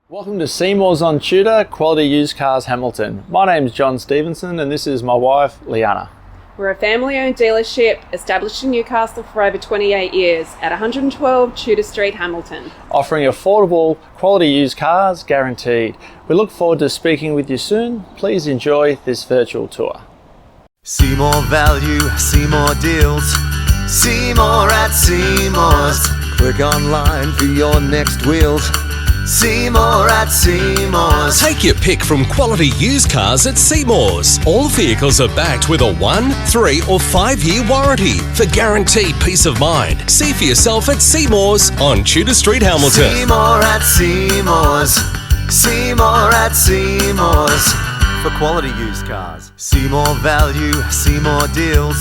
Welcome to Seymour's on T.U.D.O.R, Quality Used Cars Hamilton. My name's John Stevenson and this is my wife, Liana. We're a family-owned dealership established in Newcastle for over 28 years at 112 Tudor Street, Hamilton. Offering affordable, quality used cars guaranteed. We look forward to speaking with you soon. Please enjoy this virtual tour. See more value, see more deals. See more at Seymour's. Click online for your next wheels. See more at Seymour's. Take your pick from quality used cars at Seymour's. All vehicles are backed with a 1, 3 or 5 year warranty for guaranteed peace of mind. See for yourself at Seymour's on Tudor Street, Hamilton. See more at Seymour's. See more at Seymour's. For quality used cars. See more value, see more deals.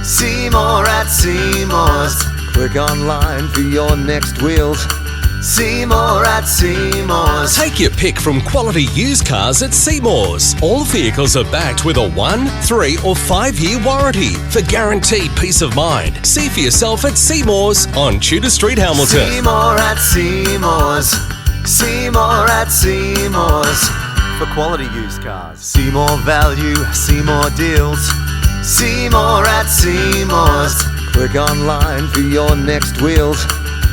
See more at Seymour's. Click online for your next wheels. See more at Seymour's. Take your pick from quality used cars at Seymour's. All vehicles are backed with a 1, 3 or 5 year warranty for guaranteed peace of mind. See for yourself at Seymour's on Tudor Street, Hamilton. See more at Seymour's. See more at Seymour's. For quality used cars. See more value, see more deals. See more at Seymour's. Click online for your next wheels.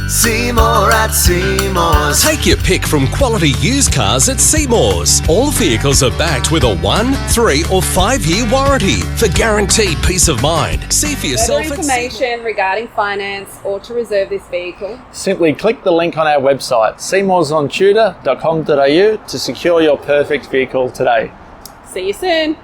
See more at Seymour's. Take your pick from quality used cars at Seymour's. All vehicles are backed with a 1, 3 or 5 year warranty for guaranteed peace of mind. See for yourself Further at information regarding finance or to reserve this vehicle, Simply click the link on our website, seymoursontudor.com.au, to secure your perfect vehicle today. see you soon.